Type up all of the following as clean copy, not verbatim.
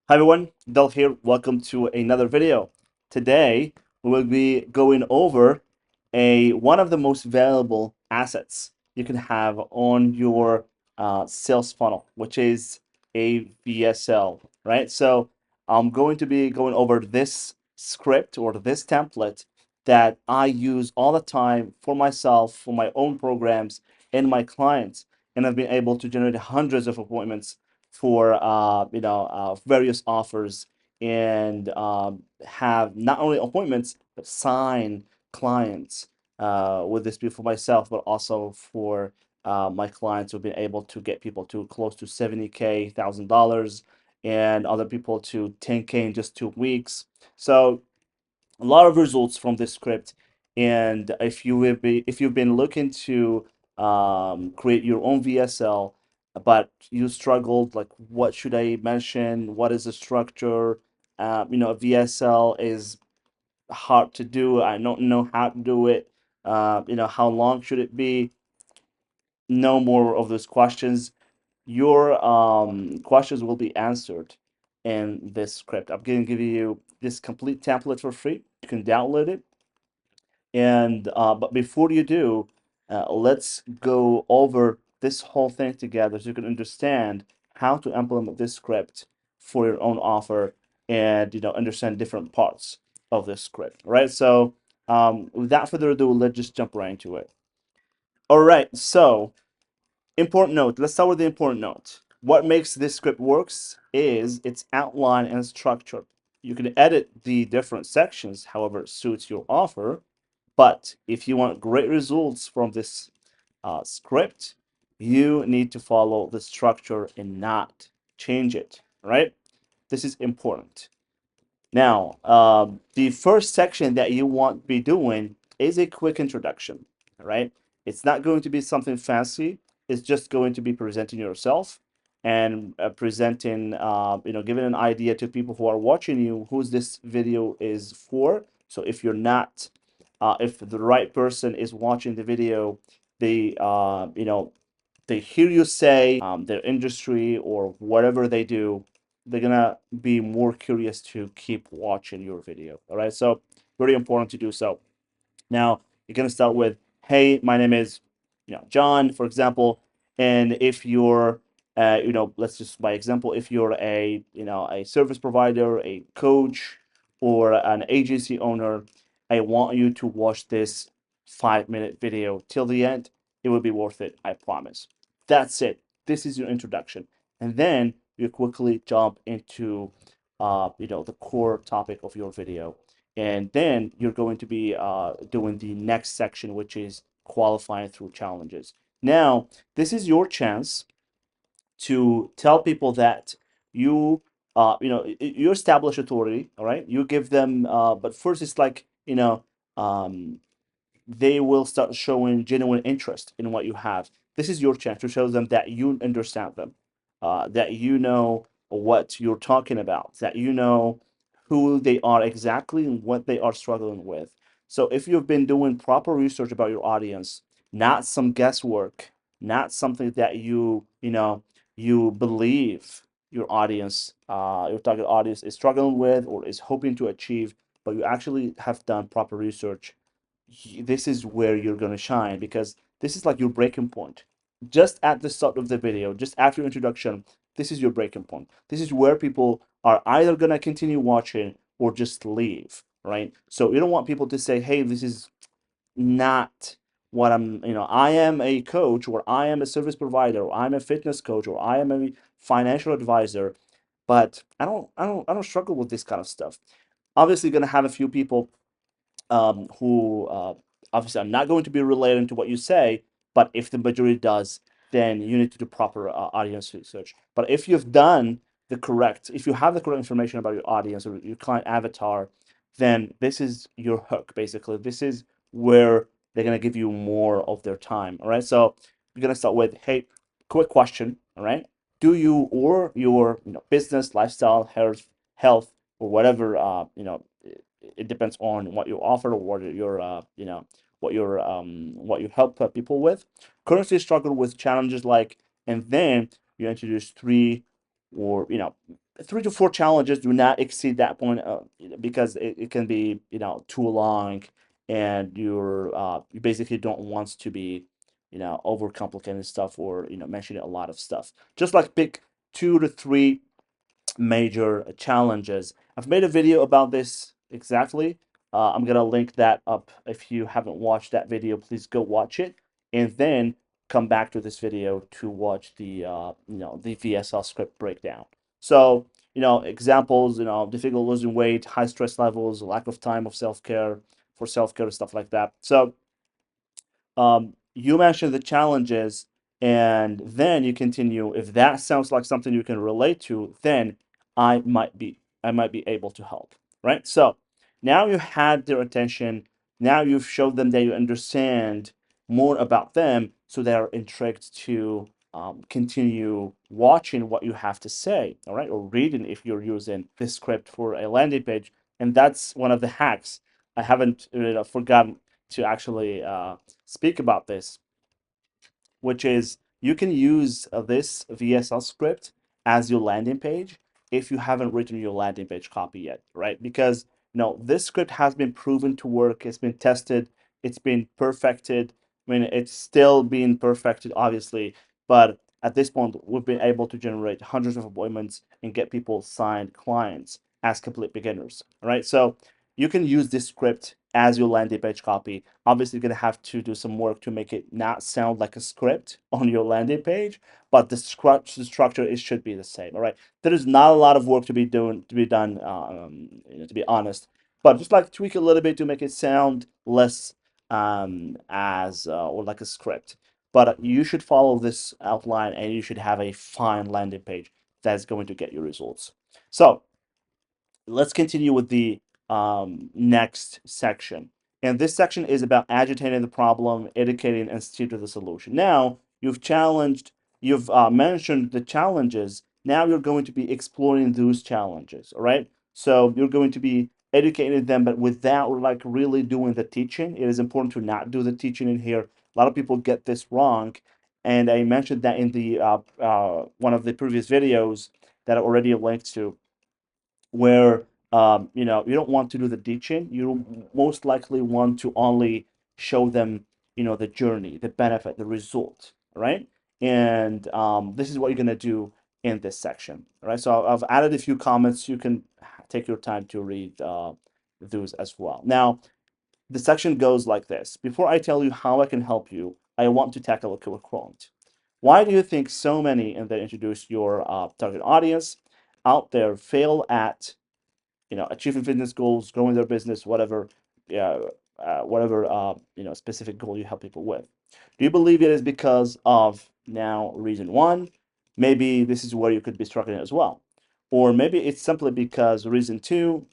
Hi everyone, Del here. Welcome to another video. Today we will be going over a one of the most valuable assets you can have on your sales funnel, which is a VSL, right? So I'm going to be going over this script or this template that I use all the time for myself, for my own programs, and my clients, and I've been able to generate hundreds of appointments for various offers and have not only appointments but sign clients with this be for myself but also for my clients who've been able to get people to close to 70K $1,000 and other people to 10K in just 2 weeks. So a lot of results from this script. And if you've been looking to create your own VSL, but you struggled, like what should I mention? What is the structure? A VSL is hard to do. I don't know how to do it. How long should it be? No more of those questions. Your questions will be answered in this script. I'm going to give you this complete template for free. You can download it. And but before you do, let's go over this whole thing together so you can understand how to implement this script for your own offer and understand different parts of this script. Right. So without further ado, let's just jump right into it. All right. So important note. Let's start with the important note. What makes this script works is its outline and structure. You can edit the different sections however it suits your offer, but if you want great results from this script, you need to follow the structure and not change it, right? This is important. Now, the first section that you want to be doing is a quick introduction, right? It's not going to be something fancy. It's just going to be presenting yourself and giving an idea to people who are watching you who's this video is for. So if the right person is watching the video, they hear you say their industry or whatever they do, they're gonna be more curious to keep watching your video. All right, so very important to do so. Now you're gonna start with, "Hey, my name is, John," for example, and if you're, let's just by example, if you're a service provider, a coach, or an agency owner, I want you to watch this 5-minute video till the end. It will be worth it, I promise. That's it. This is your introduction, and then you quickly jump into, the core topic of your video, and then you're going to be doing the next section, which is qualifying through challenges. Now, this is your chance to tell people that you establish authority. All right, you give them, but first it's like, um, they will start showing genuine interest in what you have. This is your chance to show them that you understand them, that you know what you're talking about, that you know who they are exactly and what they are struggling with. So if you've been doing proper research about your audience, not some guesswork, not something that you believe your target audience is struggling with or is hoping to achieve, but you actually have done proper research, this is where you're going to shine, because this is like your breaking point. Just at the start of the video, just after your introduction, this is your breaking point. This is where people are either going to continue watching or just leave, right? So you don't want people to say, "Hey, this is not what I am a coach, or I am a service provider, or I'm a fitness coach, or I am a financial advisor, but I don't struggle with this kind of stuff." Obviously, going to have a few people who obviously I'm not going to be relating to what you say, but if the majority does, then you need to do proper audience research. But if you have the correct information about your audience or your client avatar, then this is your hook, basically. This is where they're going to give you more of their time. All right. So we're going to start with, "Hey, quick question. All right. Do you or your business, lifestyle, health, or whatever it depends on what you offer or what you help people with, currently struggle with challenges like," and then you introduce three or 3 to 4 challenges. Do not exceed that point, because it can be, too long, and you basically don't want to be, overcomplicating stuff, or mentioning a lot of stuff. Just like pick 2 to 3 major challenges. I've made a video about this exactly. I'm gonna link that up. If you haven't watched that video, please go watch it, and then come back to this video to watch the VSL script breakdown. So, examples, difficult losing weight, high stress levels, lack of time of self-care, for self-care, stuff like that. So you mention the challenges, and then you continue. If that sounds like something you can relate to, then I might be able to help, right? So now you had their attention. Now you've showed them that you understand more about them, so they're intrigued to continue watching what you have to say, all right, or reading if you're using this script for a landing page. And that's one of the hacks. I haven't forgotten to actually speak about this, which is you can use this VSL script as your landing page if you haven't written your landing page copy yet, right? Because this script has been proven to work, it's been tested, it's been perfected. I mean, it's still being perfected, obviously, but at this point, we've been able to generate hundreds of appointments and get people signed clients as complete beginners, all right? So you can use this script as your landing page copy. Obviously, you're going to have to do some work to make it not sound like a script on your landing page, but the structure, it should be the same. All right, there is not a lot of work to be done, to be honest, but just like tweak a little bit to make it sound less as or like a script. But you should follow this outline, and you should have a fine landing page that's going to get you results. So let's continue with the next section. And this section is about agitating the problem, educating, and steer to the solution. Now, you've mentioned the challenges. Now you're going to be exploring those challenges, all right? So you're going to be educating them, but without like really doing the teaching. It is important to not do the teaching in here. A lot of people get this wrong. And I mentioned that in the one of the previous videos that I already linked to, where you don't want to do the teaching. You most likely want to only show them the journey, the benefit, the result, right? And this is what you're going to do in this section, all right? So I've added a few comments. You can take your time to read those as well. Now the section goes like this: before I tell you how I can help you, I want to tackle a quick quote. Why do you think so many, and then introduce your target audience out there, fail at achieving fitness goals, growing their business, whatever, whatever specific goal you help people with? Do you believe it is because of, now, reason one? Maybe this is where you could be struggling as well, or maybe it's simply because reason two,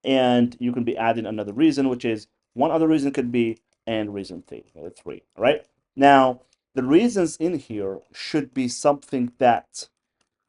and you can be adding another reason, which is one other reason could be, and reason three. All right. Now the reasons in here should be something that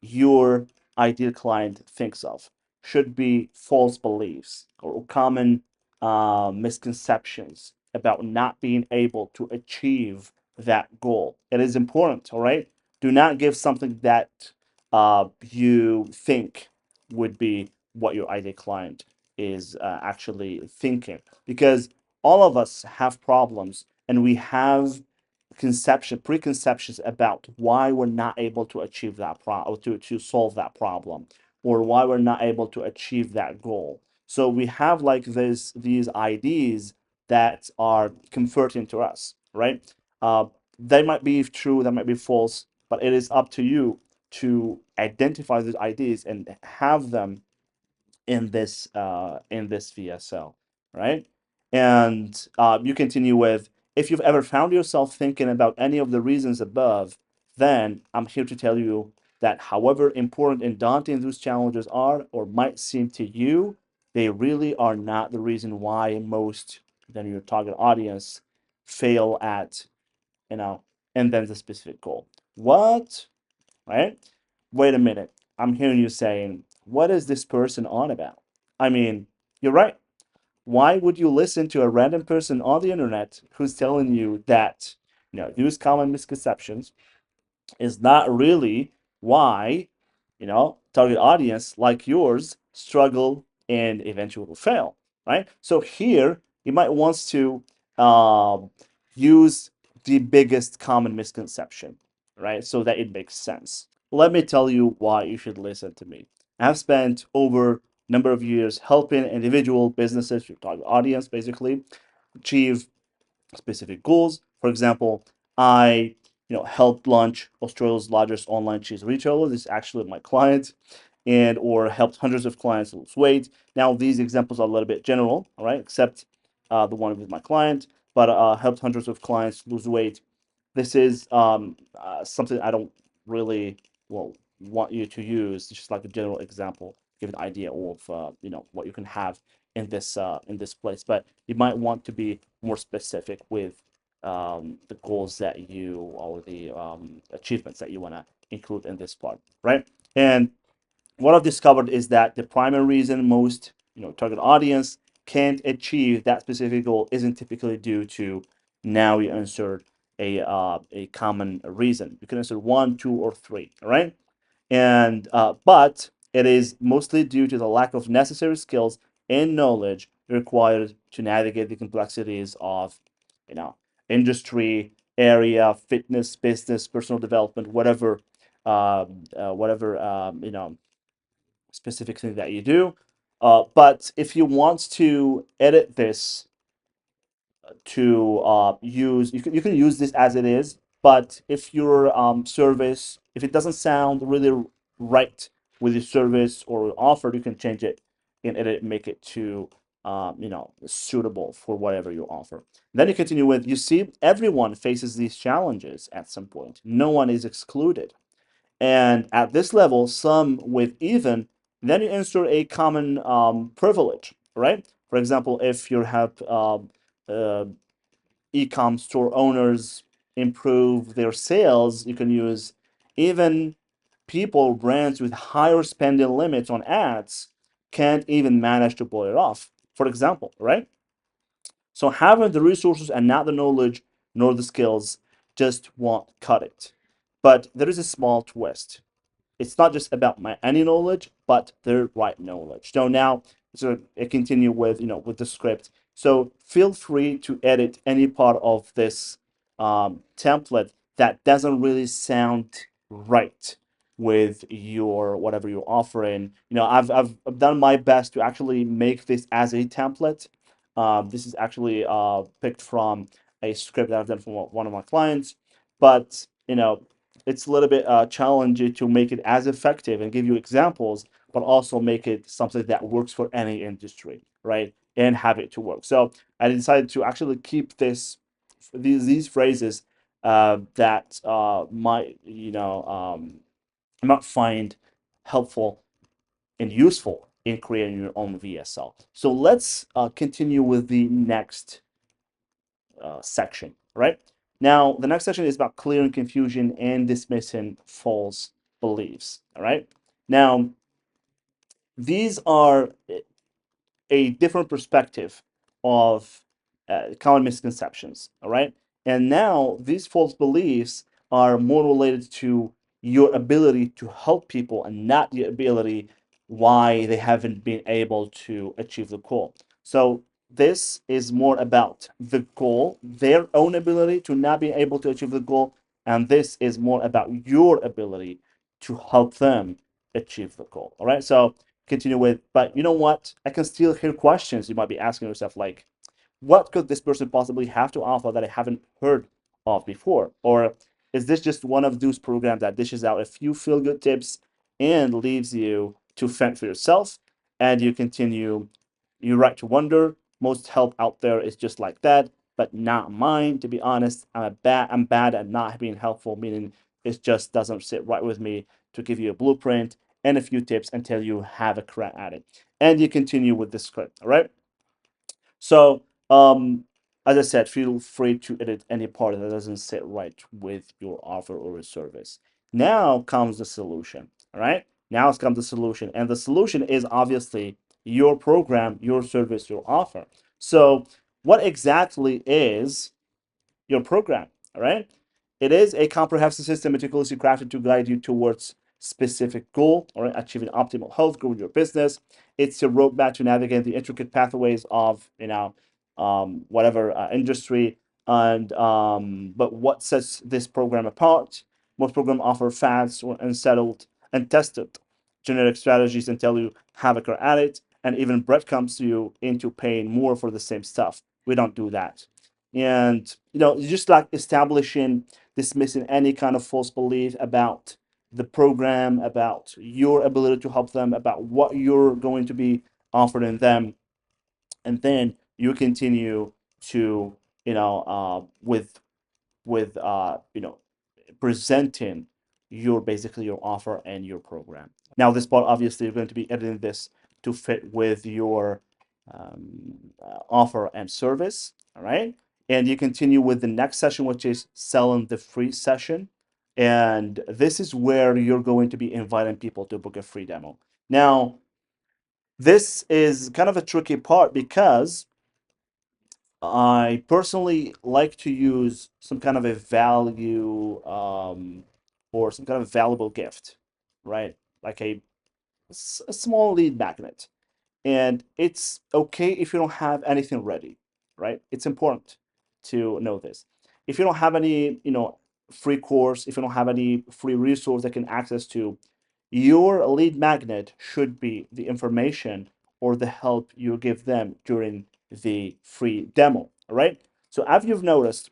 your ideal client thinks of, should be false beliefs or common misconceptions about not being able to achieve that goal. It is important, all right? Do not give something that you think would be what your ideal client is actually thinking, because all of us have problems, and we have preconceptions about why we're not able to achieve that problem, to solve that problem, or why we're not able to achieve that goal. So we have like these ideas that are comforting to us, right? They might be true, they might be false, but it is up to you to identify those ideas and have them in this VSL, right? And you continue with, if you've ever found yourself thinking about any of the reasons above, then I'm here to tell you that however important and daunting those challenges are or might seem to you, they really are not the reason why most than your target audience fail at, you know, and then the specific goal. What? Right? Wait a minute. I'm hearing you saying, what is this person on about? I mean, you're right. Why would you listen to a random person on the internet who's telling you that, these common misconceptions is not really why, target audience like yours struggle and eventually fail, right? So here you might want to um, use the biggest common misconception, right? So that it makes sense. Let me tell you why you should listen to me. I've spent over a number of years helping individual businesses, your target audience, basically achieve specific goals. For example, I helped launch Australia's largest online cheese retailer. This is actually my client, and or helped hundreds of clients lose weight. Now these examples are a little bit general, all right, except the one with my client, but helped hundreds of clients lose weight. This is something I don't really want you to use. It's just like a general example, give an idea of what you can have in this place. But you might want to be more specific with the goals that you or the achievements that you want to include in this part, right? And what I've discovered is that the primary reason most target audience can't achieve that specific goal isn't typically due to now you insert a common reason. You can insert one, two, or three, all right? And but it is mostly due to the lack of necessary skills and knowledge required to navigate the complexities of you know industry, area, fitness, business, personal development, whatever specific thing that you do. But if you want to edit this to use, you can use this as it is. But if your service, if it doesn't sound really right with your service or offer, you can change it and edit, make it to suitable for whatever you offer. Then you continue with, you see, everyone faces these challenges at some point. No one is excluded. And at this level, some with even, then you insert a common privilege, right? For example, if you have uh, e-com store owners improve their sales, you can use even people, brands with higher spending limits on ads can't even manage to pull it off. For example, right? So having the resources and not the knowledge nor the skills just won't cut it. But there is a small twist. It's not just about my any knowledge, but the right knowledge. So now, so I continue with with the script. So feel free to edit any part of this template that doesn't really sound right with your whatever you're offering. I've done my best to actually make this as a template. This is actually picked from a script that I've done for one of my clients, but it's a little bit challenging to make it as effective and give you examples, but also make it something that works for any industry, right? And have it to work. So I decided to actually keep these phrases that might find helpful and useful in creating your own VSL. So let's continue with the next section, right? Now, the next section is about clearing confusion and dismissing false beliefs, all right? Now, these are a different perspective of common misconceptions, all right? And now these false beliefs are more related to your ability to help people and not the ability why they haven't been able to achieve the goal. So this is more about the goal, their own ability to not be able to achieve the goal, and this is more about your ability to help them achieve the goal. All right. So continue with, but you know what? I can still hear questions you might be asking yourself, like, what could this person possibly have to offer that I haven't heard of before? Or is this just one of those programs that dishes out a few feel good tips and leaves you to fend for yourself? And you continue, you right to wonder. Most help out there is just like that, but not mine. To be honest, I'm bad at not being helpful, meaning it just doesn't sit right with me to give you a blueprint and a few tips until you have a crack at it. And you continue with the script, all right? So, as I said, feel free to edit any part that doesn't sit right with your offer or your service. Now comes the solution, all right? Now comes the solution. And the solution is obviously your program, your service, your offer. So, what exactly is your program? All right. It is a comprehensive system meticulously crafted to guide you towards specific goal, all right, achieving optimal health, growing your business. It's your roadmap to navigate the intricate pathways of, whatever industry. And but what sets this program apart? Most programs offer fast or unsettled and tested generic strategies until you have a crack at it, and even breadcrumbs you into paying more for the same stuff. We don't do that. And just like establishing, dismissing any kind of false belief about the program, about your ability to help them, about what you're going to be offering them, and then you continue to, with presenting your offer and your program. Now, this part, obviously, you're going to be editing this to fit with your offer and service. All right. And you continue with the next session, which is selling the free session. And this is where you're going to be inviting people to book a free demo. Now, this is kind of a tricky part because I personally like to use some kind of a value, or some kind of valuable gift, right? Like a small lead magnet. And it's okay if you don't have anything ready, right? It's important to know this. If you don't have any, free course, if you don't have any free resource that can access to, your lead magnet should be the information or the help you give them during the free demo, all right? So as you've noticed,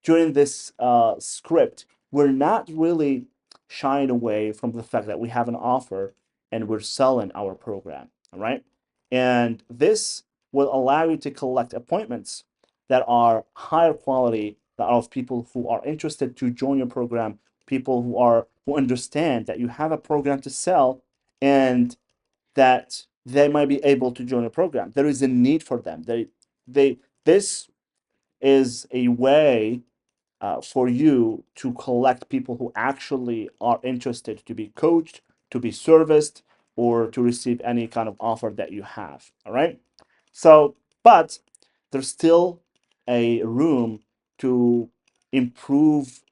during this script, we're not really shying away from the fact that we have an offer and we're selling our program, all right? And this will allow you to collect appointments that are higher quality, that are of people who are interested to join your program, people who understand that you have a program to sell and that they might be able to join a program. There is a need for them. This is a way for you to collect people who actually are interested to be coached, to be serviced, or to receive any kind of offer that you have. All right. So, but there's still a room to improve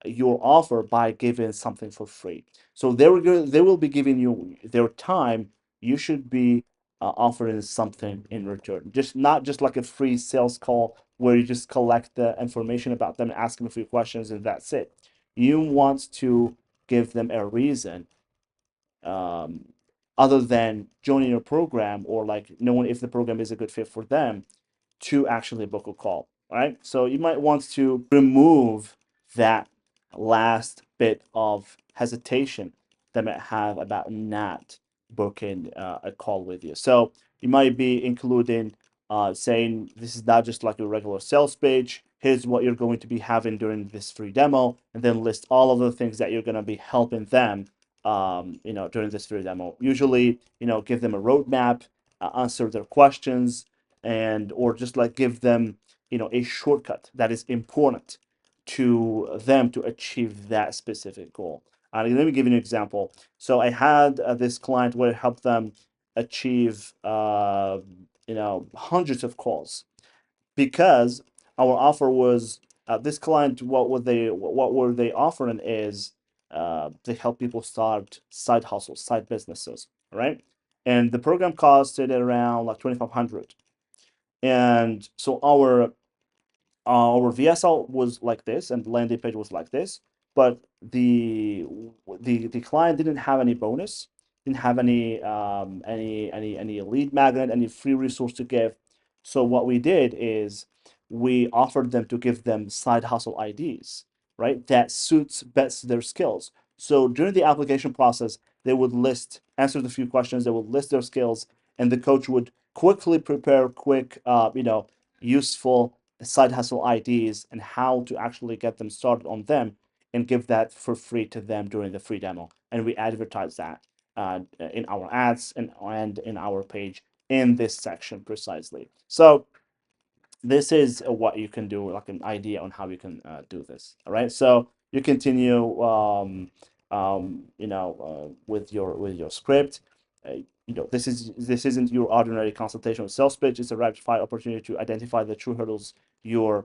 your offer by giving something for free. So they will be giving you their time. You should be offering something in return. Just not just like a free sales call where you just collect the information about them, ask them a few questions, and that's it. You want to give them a reason, um, other than joining your program or like knowing if the program is a good fit for them, to actually book a call. Right. So you might want to remove that last bit of hesitation that might have about not booking a call with you. So you might be including saying this is not just like a regular sales page. Here's what you're going to be having during this free demo, and then list all of the things that you're going to be helping them, during this free demo. Usually, give them a roadmap, answer their questions, and or just like give them, a shortcut that is important to them to achieve that specific goal. Let me give you an example. So I had this client where I helped them achieve, hundreds of calls, because our offer was, this client, what were they offering is, they help people start side hustles, side businesses, right? And the program costed around like 2,500. And so our VSL was like this, and the landing page was like this, but the client didn't have any bonus, didn't have any lead magnet, any free resource to give. So what we did is we offered them to give them side hustle IDs, right? That suits best their skills. So during the application process, they would answer the few questions, they would list their skills, and the coach would quickly prepare quick, useful side hustle IDs and how to actually get them started on them, and give that for free to them during the free demo. And we advertise that in our ads and in our page in this section precisely. So this is what you can do, like an idea on how you can do this. All right. So you continue, with your script. This isn't your ordinary consultation or sales pitch. It's a rapid fire opportunity to identify the true hurdles your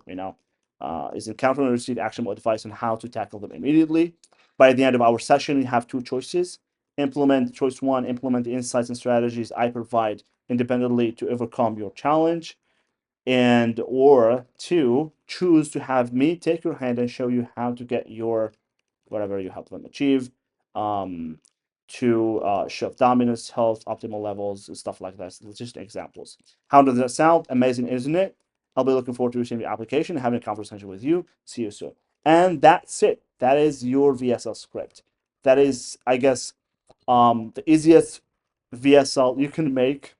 is encountering and receive actionable advice on how to tackle them immediately. By the end of our session, we have two choices. Implement choice one, implement the insights and strategies I provide independently to overcome your challenge. And or two, choose to have me take your hand and show you how to get your whatever you help them achieve, um, to shift dominance, health, optimal levels, and stuff like that. So just examples. How does that sound? Amazing, isn't it? I'll be looking forward to receiving your application, having a conversation with you. See you soon. And that's it. That is your VSL script. That is, I guess, the easiest VSL you can make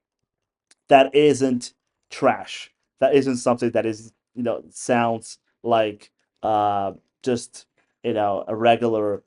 that isn't trash. That isn't something that is, sounds like uh, just, a regular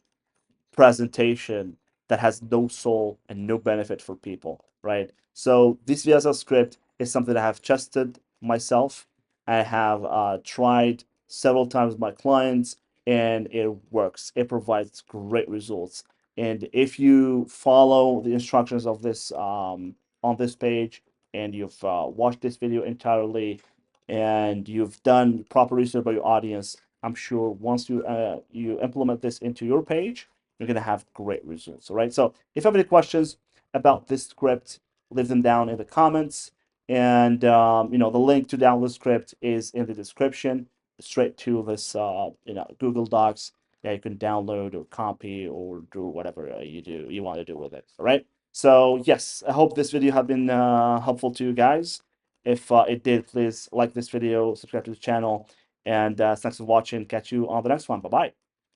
presentation that has no soul and no benefit for people, right? So this VSL script is something that I have tested myself. I have tried several times with my clients, and it works. It provides great results. And if you follow the instructions of this on this page, and you've watched this video entirely, and you've done proper research about your audience, I'm sure once you implement this into your page, you're going to have great results. All right. So if you have any questions about this script, leave them down in the comments. And, the link to download the script is in the description, straight to this, Google Docs. Yeah, you can download or copy or do whatever you want to do with it. All right. So yes, I hope this video have been helpful to you guys. If it did, please like this video, subscribe to the channel, and thanks for watching. Catch you on the next one. Bye bye.